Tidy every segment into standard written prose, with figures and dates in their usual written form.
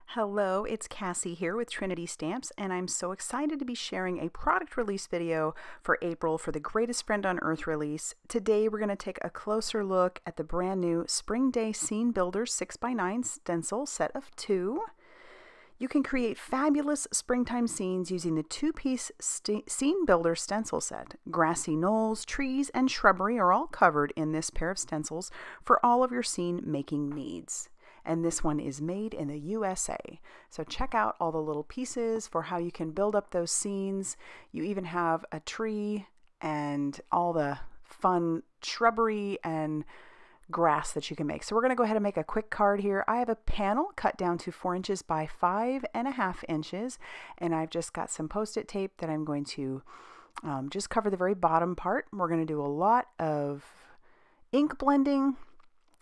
Hello, it's Cassie here with Trinity Stamps, and I'm so excited to be sharing a product release video for April for the Greatest Friend on Earth release. Today we're going to take a closer look at the brand new Spring Day Scene Builder 6x9 stencil set of 2. You can create fabulous springtime scenes using the 2-piece Scene Builder stencil set. Grassy knolls, trees, and shrubbery are all covered in this pair of stencils for all of your scene making needs. And this one is made in the USA. So check out all the little pieces for how you can build up those scenes. You even have a tree and all the fun shrubbery and grass that you can make. So we're going to go ahead and make a quick card here. I have a panel cut down to 4 inches by 5.5 inches, and I've just got some Post-it tape that I'm going to just cover the very bottom part. We're going to do a lot of ink blending.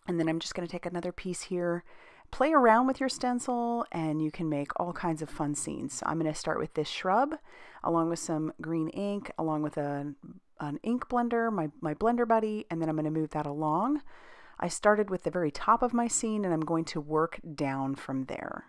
And then I'm just going to take another piece here, play around with your stencil, and you can make all kinds of fun scenes. So I'm going to start with this shrub, along with some green ink, along with an ink blender, my blender buddy, and then I'm going to move that along. I started with the very top of my scene, and I'm going to work down from there.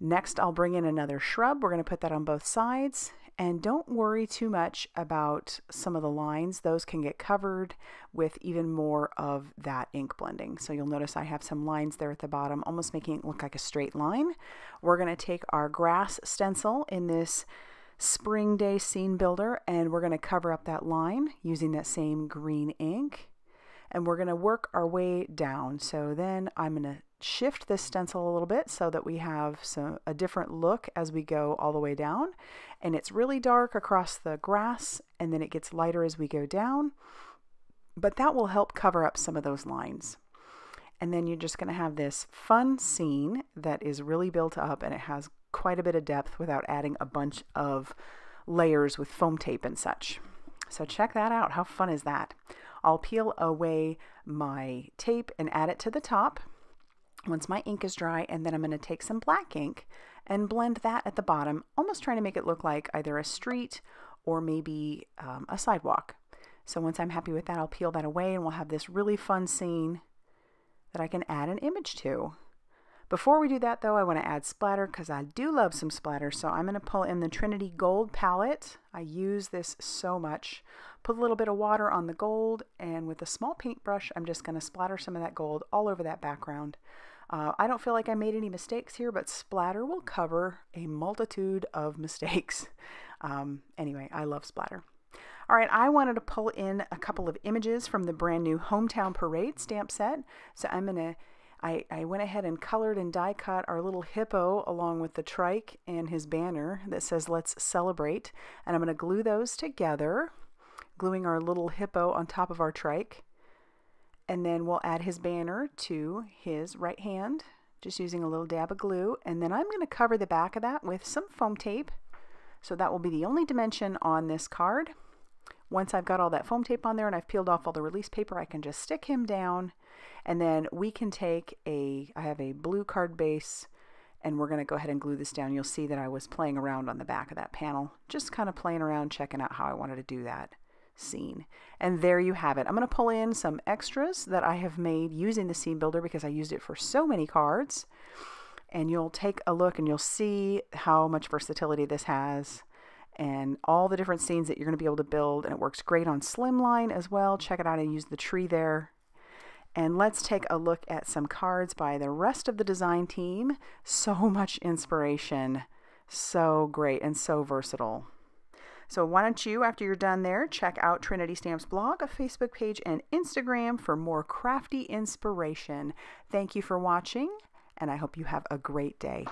Next, I'll bring in another shrub. We're going to put that on both sides. And don't worry too much about some of the lines. Those can get covered with even more of that ink blending. So you'll notice I have some lines there at the bottom, almost making it look like a straight line. We're going to take our grass stencil in this Spring Day Scene Builder, and we're going to cover up that line using that same green ink. And we're going to work our way down. So then I'm going to shift this stencil a little bit so that we have a different look as we go all the way down. And it's really dark across the grass, and then it gets lighter as we go down. But that will help cover up some of those lines. And then you're just going to have this fun scene that is really built up, and it has quite a bit of depth without adding a bunch of layers with foam tape and such. So check that out. How fun is that? I'll peel away my tape and add it to the top once my ink is dry, and then I'm going to take some black ink and blend that at the bottom, almost trying to make it look like either a street or maybe a sidewalk. So once I'm happy with that, I'll peel that away, and we'll have this really fun scene that I can add an image to. Before we do that, though, I want to add splatter because I do love some splatter. So I'm going to pull in the Trinity Gold palette. I use this so much. Put a little bit of water on the gold, and with a small paintbrush, I'm just going to splatter some of that gold all over that background. I don't feel like I made any mistakes here, but splatter will cover a multitude of mistakes. Anyway, I love splatter. All right, I wanted to pull in a couple of images from the brand new Hometown Parade stamp set. So I went ahead and colored and die cut our little hippo along with the trike and his banner that says "Let's Celebrate." And I'm going to glue those together, gluing our little hippo on top of our trike. And then we'll add his banner to his right hand, just using a little dab of glue. And then I'm going to cover the back of that with some foam tape. So that will be the only dimension on this card. Once I've got all that foam tape on there and I've peeled off all the release paper, I can just stick him down. And then we can take I have a blue card base, and we're going to go ahead and glue this down. You'll see that I was playing around on the back of that panel, just kind of playing around, checking out how I wanted to do that scene. And there you have it. I'm going to pull in some extras that I have made using the Scene Builder because I used it for so many cards. And you'll take a look and you'll see how much versatility this has and all the different scenes that you're going to be able to build. And it works great on slimline as well. Check it out. I use the tree there. And let's take a look at some cards by the rest of the design team. So much inspiration. So great and so versatile. So why don't you, after you're done there, check out Trinity Stamps blog, a Facebook page, and Instagram for more crafty inspiration. Thank you for watching, and I hope you have a great day.